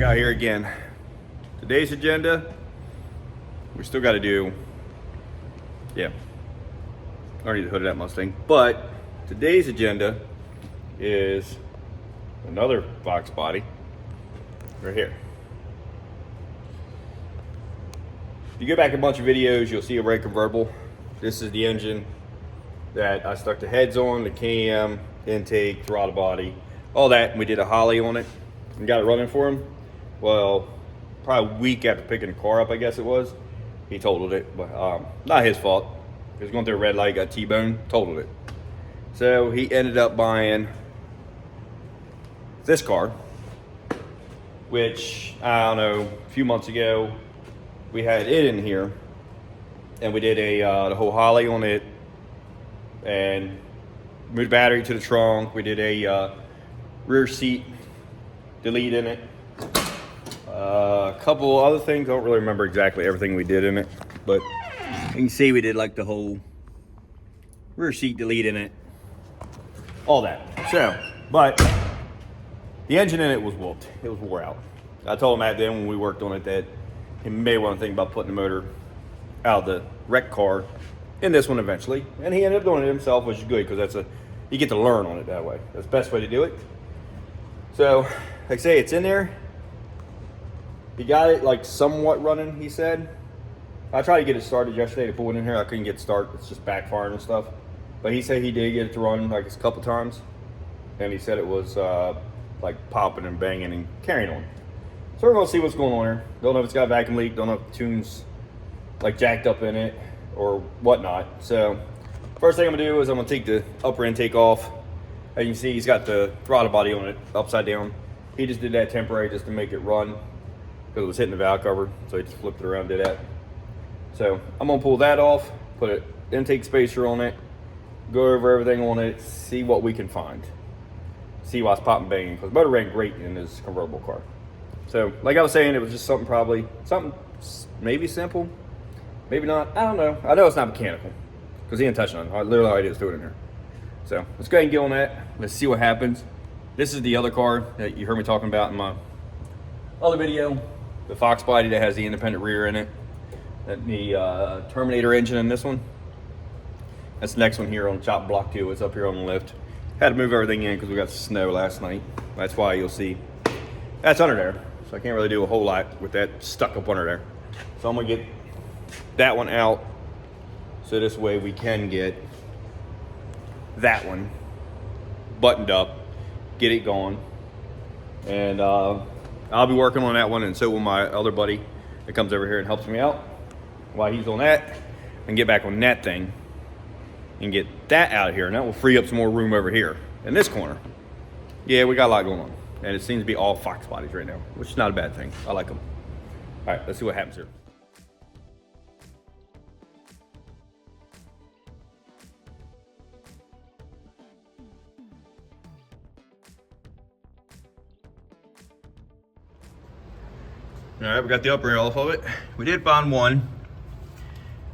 out here again. Today's agenda, we still got to do, I already hooded that Mustang, but today's agenda is another fox body right here. If you go back a bunch of videos, you'll see a red convertible. This is the engine that I stuck the heads on, the cam, intake, throttle body, all that, and we did a Holly on it and got it running for him. Well, probably a week after picking the car up, I guess it was, he totaled it, but not his fault. He was going through a red light, got T-boned, totaled it. So he ended up buying this car, which, I don't know, a few months ago, we had it in here, and we did the whole Holly on it, and moved the battery to the trunk. We did a rear seat delete in it. A couple other things, I don't really remember exactly everything we did in it, but you can see we did like the whole rear seat delete in it, all that. So, but the engine in it was whooped. It was wore out. I told him that then when we worked on it that he may want to think about putting the motor out of the wrecked car in this one eventually, and he ended up doing it himself, which is good because you get to learn on it that way. That's the best way to do it. So, like I say, it's in there. He got it like somewhat running, he said. I tried to get it started yesterday to pull it in here. I couldn't get it started. It's just backfiring and stuff. But he said he did get it to run like a couple times. And he said it was like popping and banging and carrying on. So we're going to see what's going on here. Don't know if it's got a vacuum leak. Don't know if the tune's like jacked up in it or whatnot. So first thing I'm going to do is I'm going to take the upper intake off. As you can see, he's got the throttle body on it upside down. He just did that temporary just to make it run, because it was hitting the valve cover, so he just flipped it around and did that. So I'm gonna pull that off, put an intake spacer on it, go over everything on it, see what we can find. See why it's popping banging, because the motor ran great in this convertible car. So like I was saying, it was just something maybe simple, maybe not, I don't know. I know it's not mechanical, because he didn't touch on it. Literally all I did was throw it in there. So let's go ahead and get on that. Let's see what happens. This is the other car that you heard me talking about in my other video, the fox body that has the independent rear in it, the Terminator engine in this one. That's the next one here on chop block 2. It's up here on the lift. Had to move everything in because we got snow last night. That's why you'll see that's under there. So I can't really do a whole lot with that stuck up under there. So I'm gonna get that one out, so this way we can get that one buttoned up, get it going, and I'll be working on that one, and so will my other buddy that comes over here and helps me out while he's on that, and get back on that thing and get that out of here, and that will free up some more room over here in this corner. Yeah, we got a lot going on, and it seems to be all fox bodies right now, which is not a bad thing. I like them. All right, let's see what happens here. All right, we got the upper off of it. We did find one.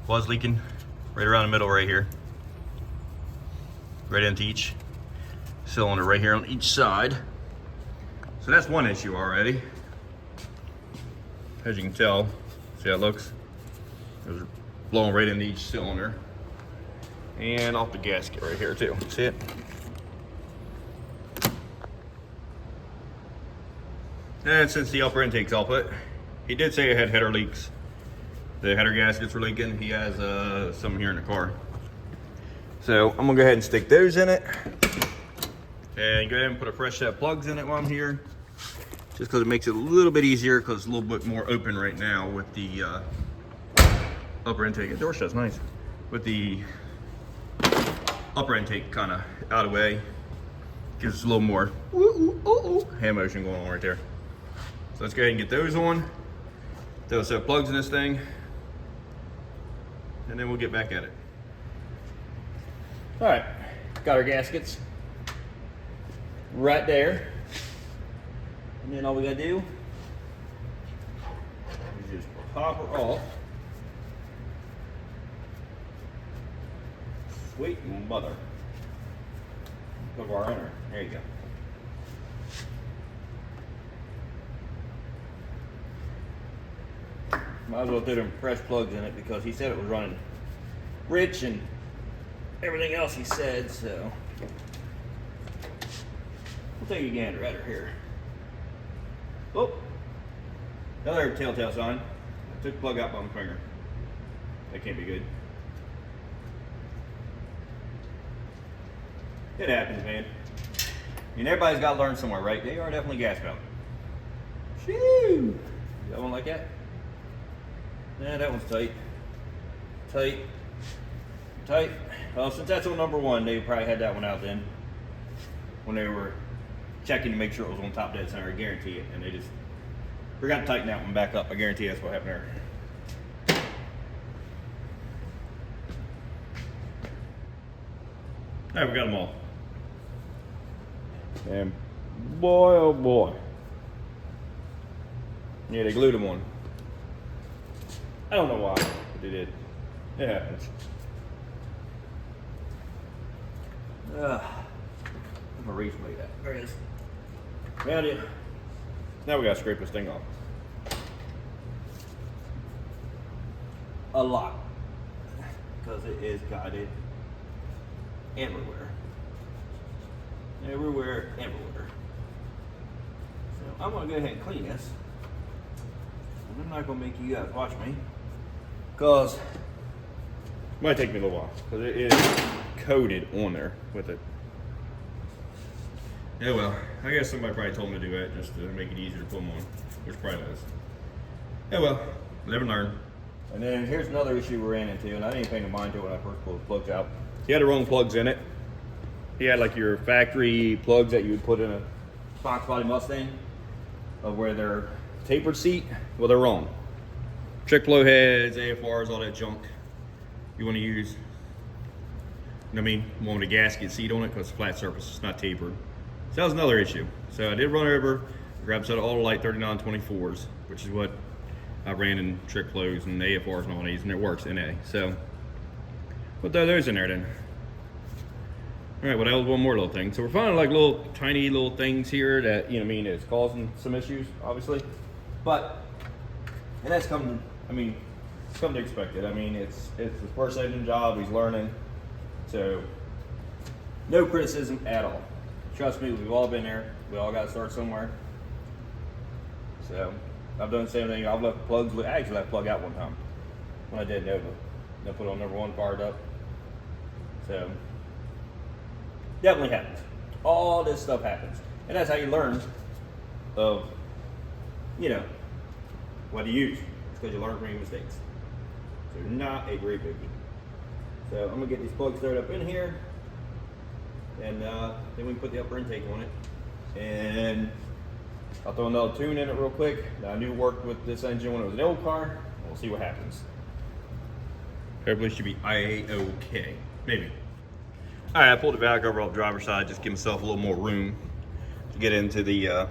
Was leaking right around the middle right here. Right into each cylinder right here on each side. So that's one issue already. As you can tell, see how it looks? It was blowing right into each cylinder. And off the gasket right here too, see it? And since the upper intake's off it, he did say it had header leaks. The header gaskets were leaking. He has some here in the car. So I'm gonna go ahead and stick those in it. And go ahead and put a fresh set of plugs in it while I'm here. Just because it makes it a little bit easier, because it's a little bit more open right now with the upper intake. The door shuts nice. With the upper intake kind of out of the way. Gives us a little more hand motion going on right there. So let's go ahead and get those on. Throw a set of plugs in this thing, and then we'll get back at it. All right, got our gaskets right there. And then all we gotta do is just pop her off. Sweet mother of our owner. There you go. might as well throw them fresh plugs in it because he said it was running rich and everything else he said, so we'll take a gander at her here. Oh, another telltale sign. I took the plug out by my finger. That can't be good. It happens, man. I mean, everybody's got to learn somewhere, right? They are definitely gas pedal. Shoo! Got one like that? Yeah, that one's tight. Tight. Tight. Well, since that's on number one, they probably had that one out then when they were checking to make sure it was on top dead center. I guarantee it. And they just forgot to tighten that one back up. I guarantee that's what happened there. All right, we got them all. And boy, oh boy. Yeah, they glued them on. I don't know why, but they did. It happens. I'm gonna reach like that. There it is. Found it. Now we gotta scrape this thing off. A lot. Because it is guided everywhere. Everywhere, everywhere. So I'm gonna go ahead and clean this. And I'm not gonna make you guys watch me. Because it might take me a little while. Because it is coated on there with it. Yeah, well, I guess somebody probably told me to do that just to make it easier to put them on, which probably does. Yeah, well, live and learn. And then here's another issue we ran into, and I didn't pay no mind to it when I first pulled the plugs out. He had the wrong plugs in it. He had like your factory plugs that you would put in a foxbody Mustang, of where they're tapered seat. Well, they're wrong. Trick flow heads, AFRs, all that junk. You want to use, I mean, one with a gasket seat on it because it's flat surface, it's not tapered. So that was another issue. So I did run over, grabbed a set of Autolite 3924s, which is what I ran in trick flows and AFRs and all these, and it works NA. So we'll throw those in there then. All right, well, that was one more little thing. So we're finding like little tiny little things here that, you know, I mean, it's causing some issues, obviously. But, and that's come, I mean, it's come to expect it. I mean, it's his first engine job, he's learning. So, no criticism at all. Trust me, we've all been there. We all got to start somewhere. So, I've done the same thing. I've left plugs, I actually left plug out one time when I did Nova. I put on number one, fired up. So, definitely happens. All this stuff happens. And that's how you learn of, you know, what to use. It's because you learn from your mistakes. So, not a great biggie. So, I'm going to get these plugs thrown up in here. And then we can put the upper intake on it. And I'll throw another tune in it real quick. Now, I knew it worked with this engine when it was an old car. We'll see what happens. Hopefully it should be A-OK. Maybe. All right, I pulled it back over off the driver's side, just give myself a little more room to get into the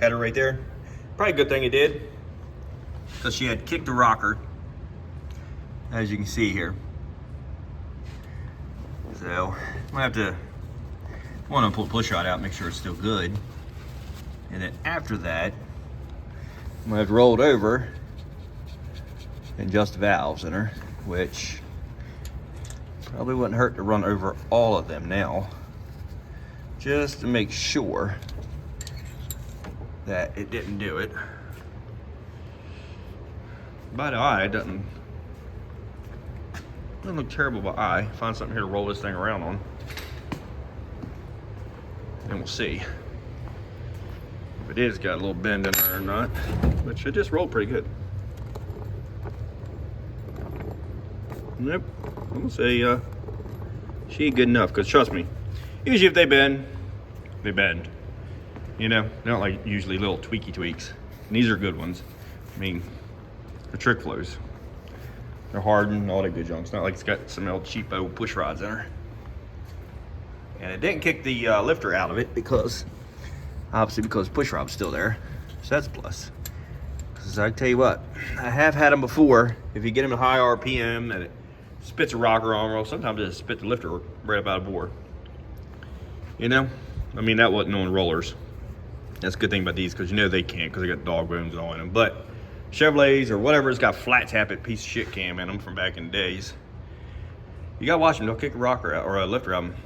header right there. Probably a good thing it did, because she had kicked the rocker, as you can see here. So I'm gonna have to, pull the push rod out, make sure it's still good. And then after that, I'm gonna have to roll it over and adjust the valves in her, which probably wouldn't hurt to run over all of them now, just to make sure that it didn't do it. By the eye, it doesn't look terrible by eye. Find something here to roll this thing around on, and we'll see if it is got a little bend in there or not, which it just rolled pretty good. Nope, I'm gonna say she ain't good enough, because trust me, usually if they bend, they bend. You know, they're not like usually little tweaky tweaks. And these are good ones. I mean, they're trick flows. They're hardened, all that good junk. It's not like it's got some old cheapo push rods in her. And it didn't kick the lifter out of it because, obviously because push rod's still there. So that's a plus. Because I tell you what, I have had them before. If you get them at high RPM and it spits a rocker on, or sometimes it spit the lifter right up out of bore. You know? I mean, that wasn't on rollers. That's a good thing about these, because you know they can't, because they got dog bones and all in them. But Chevrolets or whatever, it's got flat tappet piece of shit cam in them from back in the days. You gotta watch them, they'll kick a rocker out or a lifter out of them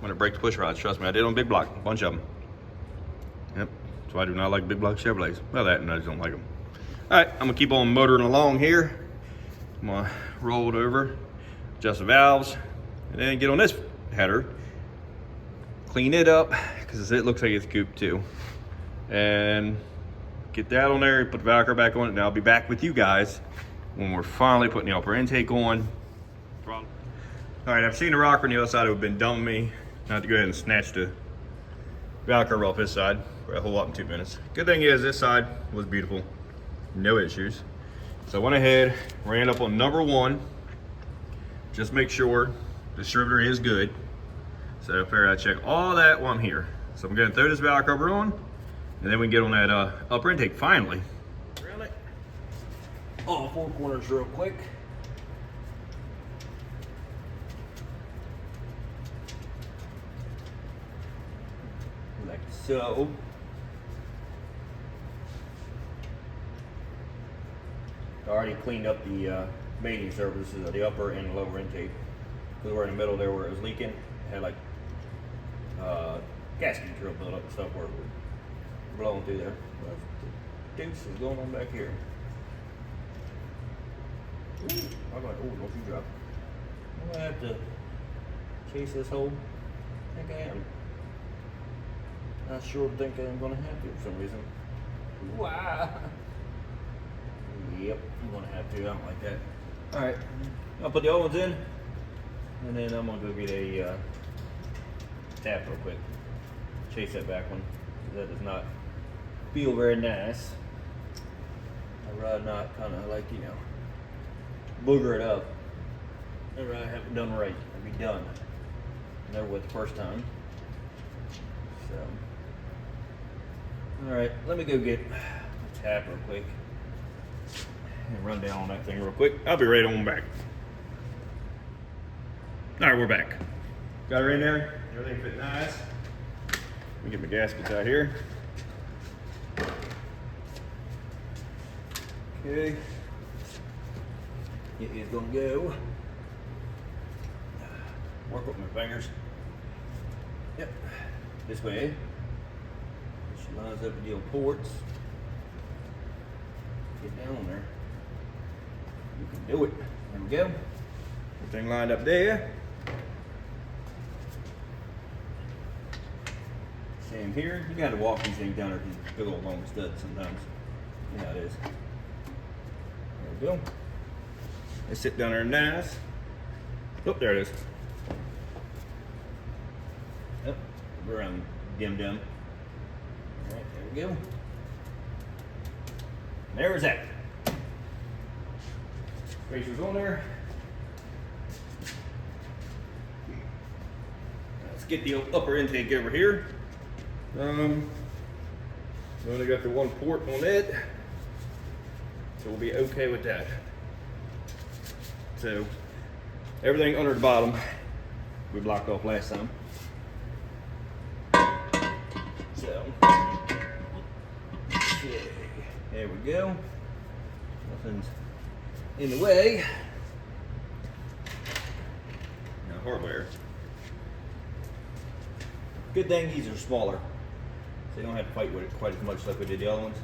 when it breaks push rods. Trust me, I did on big block, a bunch of them. Yep, so I do not like big block Chevrolets. Well, that and I just don't like them. All right, I'm gonna keep on motoring along here. I'm gonna roll it over, adjust the valves, and then get on this header, clean it up, because it looks like it's cooped too. And get that on there, put the Velcro back on it, and I'll be back with you guys when we're finally putting the upper intake on. Throttle. All right, I've seen the rocker on the other side who've been dumping me. Now I have to go ahead and snatch the Velcro off this side for a whole lot in 2 minutes. Good thing is this side was beautiful, no issues. So I went ahead, ran up on number 1, just make sure the distributor is good. So I figured I'd check all that while I'm here. So I'm gonna throw this valve cover on, and then we can get on that upper intake finally. Really? All 4 corners real quick. Like so. I already cleaned up the mating surfaces of the upper and lower intake. Because we're in the middle there where it was leaking. It had like gasket drill build up and stuff where it was blowing through there. But the deuce is going on back here. Ooh, I'm like, oh, don't you drop. I'm gonna have to chase this hole. I think I am. I sure think I'm gonna have to for some reason. Wow. Yep, I'm gonna have to. I don't like that. Alright, I'll put the old ones in, and then I'm gonna go get a tap real quick. Chase that back one. That does not feel very nice. I'd rather not kind of like, you know, booger it up. I'd rather have it done right and be done. Never with the first time. So, alright, let me go get a tap real quick. And run down on that thing real quick. I'll be right on back. All right, we're back. Got her in there. Everything fit nice. Let me get my gaskets out here. Okay. It is gonna go. Work with my fingers. Yep. This way. She lines up with the old ports. Get down there. You can do it. There we go. Everything lined up there. Same here. You gotta walk these things down there because it's big old long studs sometimes. You know how it is. There we go. They sit down there nice. Oh, there it is. Yep. Around dim. Alright, there we go. There's that. Spacers on there. Let's get the upper intake over here. We only got the 1 port on it, so we'll be okay with that. So everything under the bottom we blocked off last time. So okay, there we go. Nothing's in the way. Now hardware. Good thing these are smaller, so you don't have to fight with it quite as much like we did the other ones,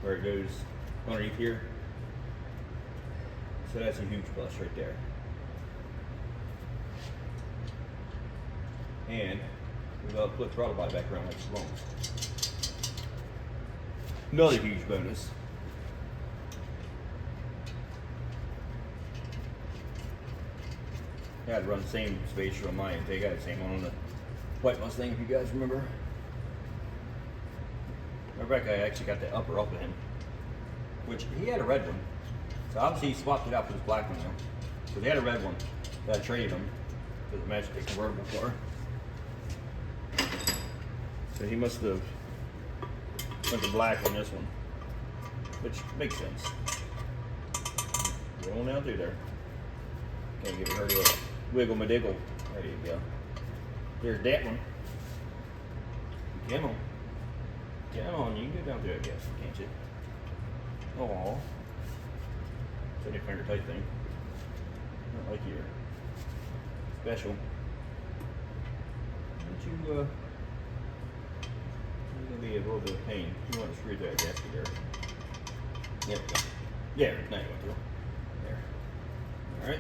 where it goes underneath here. So that's a huge plus right there. And we've got to put throttle body back around like it's long. Another huge bonus. I had to run the same spacer on my intake. I had the same one on the white Mustang, if you guys remember. Rebecca actually got the upper up of him, which he had a red one. So obviously he swapped it out for this black one now. So he had a red one that I traded him for the Magic convertible car. So he must have went to black on this one, which makes sense. Rolling down through there. Can't get her to wiggle my diggle. There you go. There's that one. Come on. Come on, you can go down through it, I guess, can't you? Oh, it's a finger tight thing. Not like your special. Don't you, it's gonna be a little bit of pain. You want to screw that gasket there. There we go. Yeah, now you want to. There. Alright.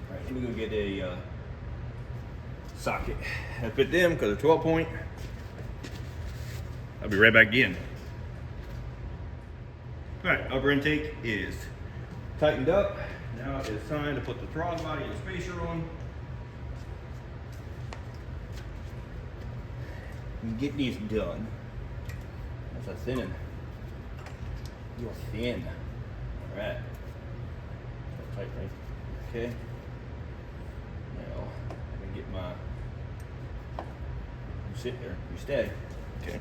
Alright, let me go get a socket. I put them because they're 12 point. I'll be right back again. Alright, upper intake is tightened up. Now it's time to put the throttle body and spacer on. And get these done. That's a thinning. You're thin. Alright. Tight thing. Okay. Now, I'm gonna get my. You sit there. You stay. Okay.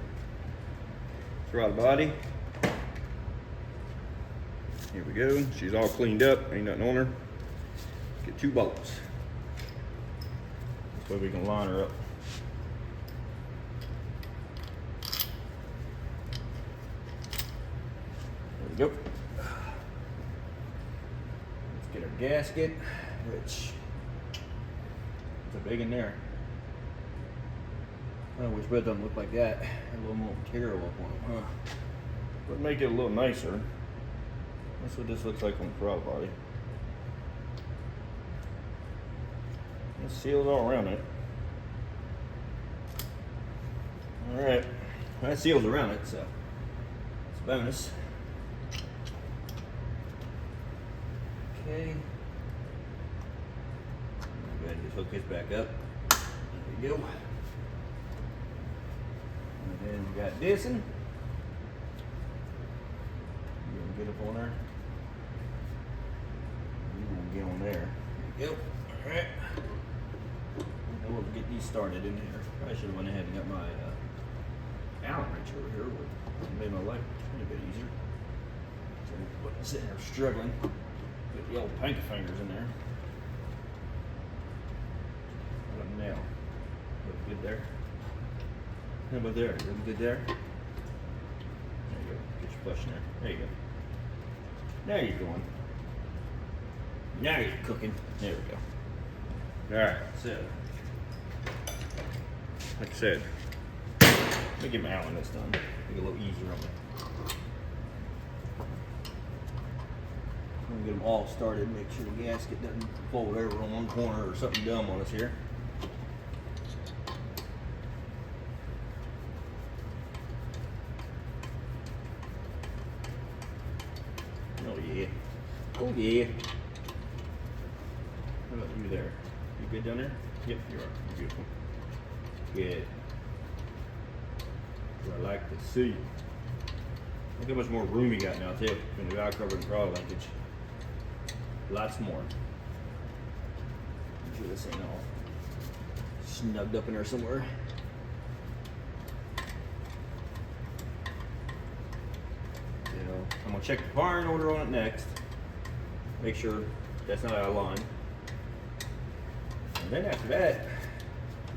Throttle body. Here we go. She's all cleaned up. Ain't nothing on her. Get 2 bolts. This way we can line her up. There we go. Let's get our gasket, which it's a big in there. I wish red doesn't look like that. A little more material up on it, huh? Would make it a little nicer. That's what this looks like on the throttle body. It seals all around it. Alright, that seals around it, so it's a bonus. Okay. Go ahead and just hook this back up. There we go. And then we got this one. You gonna get up on there? You gonna get on there. There you go. Alright. Now we'll get these started in here. I should have went ahead and got my Allen wrench over here. Would made my life a bit easier. So I'm sitting here struggling. Get the old pinky fingers in there. What about now? Look good there. How about there? Look good there? There you go. Get your flush in there. There you go. Now you're going. Now you're cooking. There we go. Alright, so like I said, let me get my Allen this done. Make it a little easier on me. I'm gonna get them all started, make sure the gasket doesn't fold over on one corner or something dumb on us here. Oh yeah. Oh yeah. How about you there? You good down there? Yep, you are. Beautiful. Good. What I like to see. Look how much more room you got now too, from the valve cover and throttle linkage. Lots more. I'm sure this ain't all snugged up in there somewhere. I'm gonna check the firing order on it next. Make sure that's not out of line. And then after that,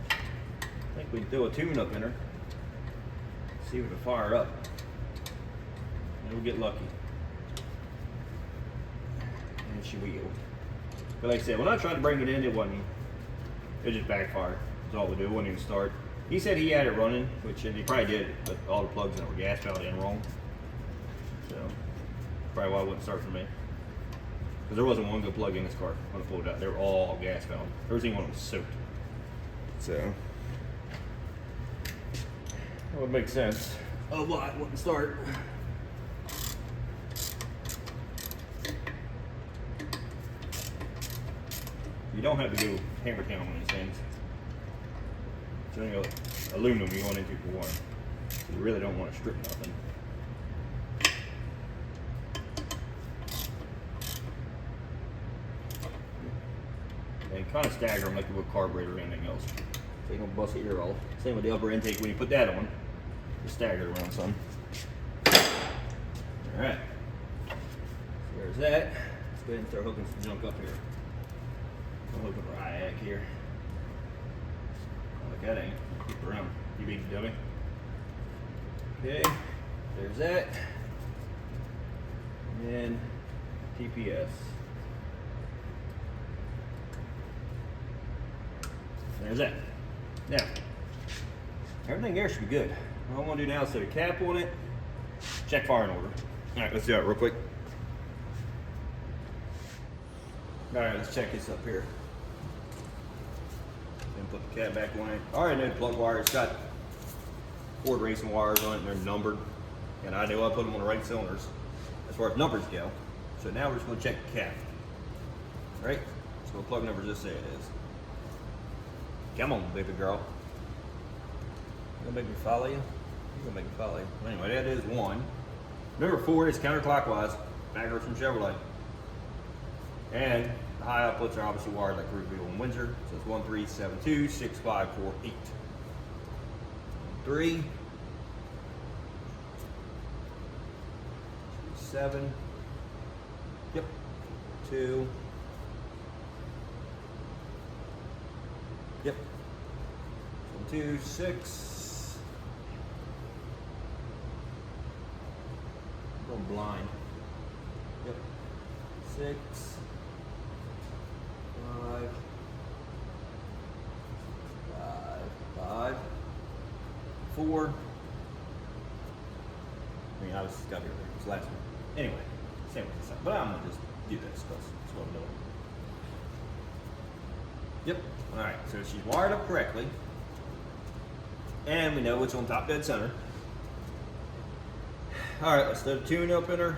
I think we can throw a tune up in her. See if it'll fire up. And we'll get lucky. And she will. But like I said, when I tried to bring it in, it wasn't. It just backfired. That's all we do. It wouldn't even start. He said he had it running, which he probably did, but all the plugs in it were gas valve in wrong. So, probably why it wouldn't start for me. Because there wasn't one good plug in this car when I pulled it out. They were all gas valve. Everything one was soaked. So, that would make sense. Oh, why it wouldn't start. You don't have to go hammer down on these things. It's only aluminum you're going into for one. So you really don't want to strip nothing. And kind of stagger them like you would carburetor or anything else. So you don't bust the ear off. Same with the upper intake when you put that on. Just stagger it around some. Alright. So there's that. Let's go ahead and start hooking some junk up here. I'm looking for IAC here. Oh, look, that ain't. Keep around. You beat the dummy. Okay, there's that. And TPS. There's that. Now, everything there should be good. What I'm gonna do now is set a cap on it, check firing order. All right, let's do that real quick. All right, let's check this up here. Then put the cap back on it. I already know the plug wire. It's got Ford racing wires on it, and they're numbered. And I know I put them on the right cylinders as far as numbers go. So now we're just gonna check the cap. All right, so what plug numbers just say it is. Come on, baby girl. You gonna make me follow you? You gonna make me follow you. Anyway, that is 1. Number 4 is counterclockwise, backwards from Chevrolet. And the high outputs are obviously wired like Rubio and Windsor. So it's 1372 6548. 3, 7. Yep. 2. Yep. 2, 6. I'm going blind. Yep. 6, 5, 5, 4. I mean, I was got here. This last one. Anyway, same with this side. But I'm gonna just do this because that's what I'm doing. Yep. All right. So she's wired up correctly, and we know it's on top dead center. All right. Let's throw the tune up in her.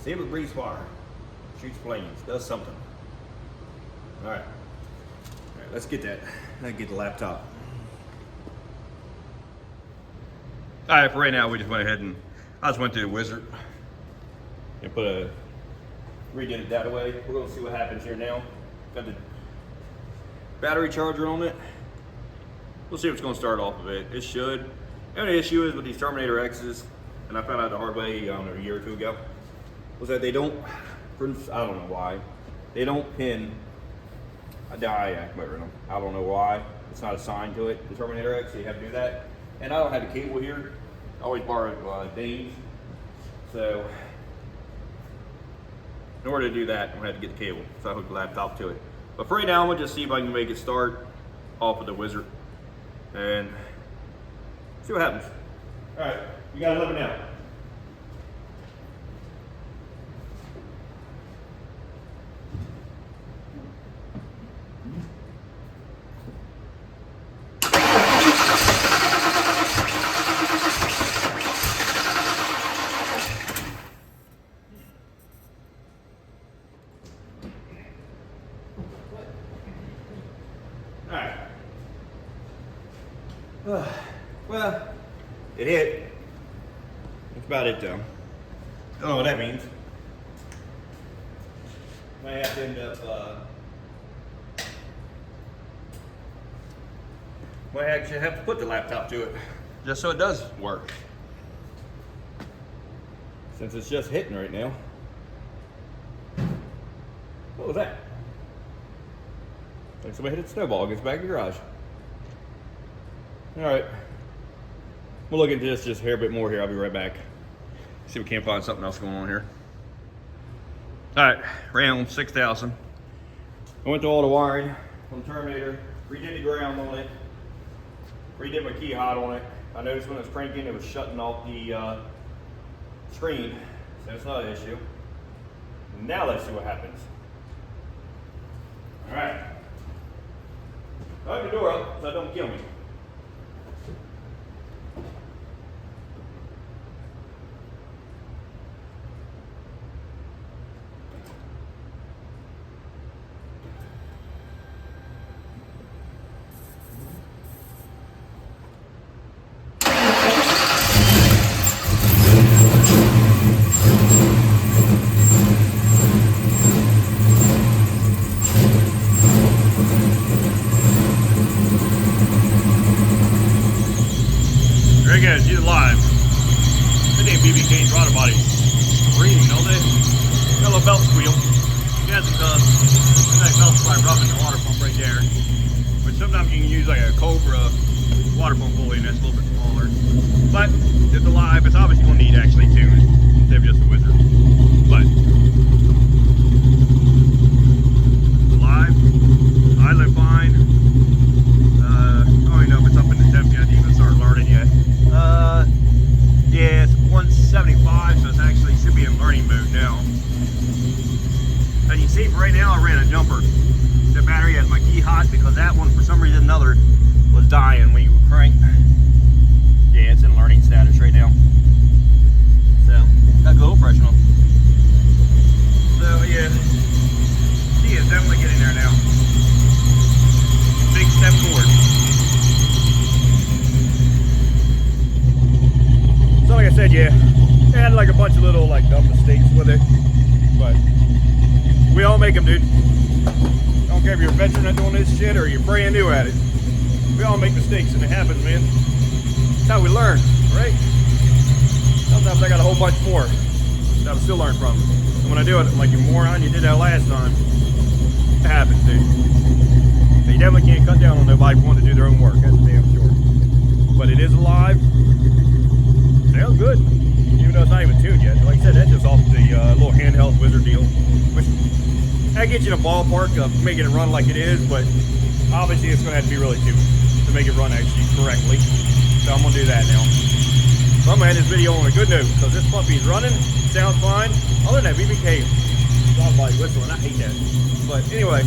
See if it breathes fire, shoots flames, does something. All right. All right. Let's get that. Let's get the laptop. All right. For right now, we just went ahead and I just went to the Wizard and redid it that way. We're gonna see what happens here now. Got the battery charger on it. We'll see if it's gonna start off of it. It should. The only issue is with these Terminator X's, and I found out the hard way, I don't know, a year or 2 ago, was that they don't, I don't know why, they don't pin a diac motor in them. I don't know why. It's not assigned to it. The Terminator X, so you have to do that. And I don't have the cable here. I always borrow Dave's. So, in order to do that, I'm gonna have to get the cable. So I hook the laptop to it. But for right now, I'm gonna just see if I can make it start off with the Wizard and see what happens. All right, you gotta let me know. Well, it hit. That's about it though. I don't know what that means. Might have to end up, might actually have to put the laptop to it, just so it does work. Since it's just hitting right now. What was that? Like somebody hit a snowball against the back of the garage. All right. We'll look into this just a hair bit more here. I'll be right back. See if we can't find something else going on here. All right, ran 6,000. I went to all the wiring on the Terminator, redid the ground on it, redid my key hot on it. I noticed when it was cranking, it was shutting off the screen, so it's not an issue. Now let's see what happens. All right. Open the door up so it don't kill me. There you go, see it live. That damn BBK throttle body screaming, don't they? Got a little belt squeal. You guys can that belt's probably rubbing the water pump right there. But sometimes you can use like a Cobra water pump fully, and that's a little bit smaller. But it's alive. It's obviously going to need actually tuned instead of just a wizard. But it's alive. Idling fine. I don't even know if it's up in the temp yet to even start learning yet. Yeah, it's 175, so it's actually should be in learning mode now. And you see, for right now, I ran a jumper. The battery has my key hot because that one, for some reason or another, was dying when you would crank. Yeah, it's in learning status right now. So, got good oil pressure on. So, yeah, she is definitely getting there now. Big step forward. So, like I said, yeah, I had like a bunch of little like dumb mistakes with it, but we all make them, dude. I don't care if you're a veteran at doing this shit or you're brand new at it. We all make mistakes, and it happens, man. That's how we learn, right? Sometimes I got a whole bunch more that I'm still learning from. And when I do it, I'm like, you moron, you did that last time. It happens, dude. So you definitely can't cut down on nobody for wanting to do their own work, that's damn sure. But it is alive. Sounds good, even though it's not even tuned yet. Like I said, that's just off the little handheld wizard deal, which that gets you in a ballpark of making it run like it is, but obviously it's going to have to be really tuned to make it run actually correctly. So I'm going to do that now. So I'm going to end this video on a good note because this puppy's running, sounds fine. Other than that, BBK, foxbody whistling, I hate that. But anyway,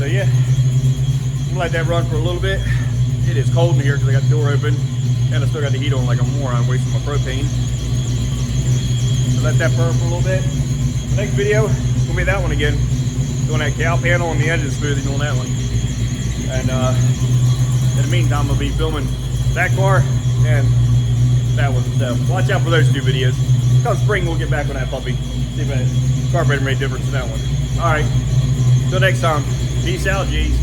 so yeah, I'm going to let that run for a little bit. It is cold in here because I got the door open. And I still got the heat on like a moron, wasting my propane. So let that burn for a little bit. The next video is going to be that one again. Doing that cow panel and the engine smoothing on that one. And in the meantime, I'll be filming that car and that one. So watch out for those two videos. Come spring, we'll get back on that puppy. See if that carburetor made a difference in that one. Alright, till next time. Peace out, G's.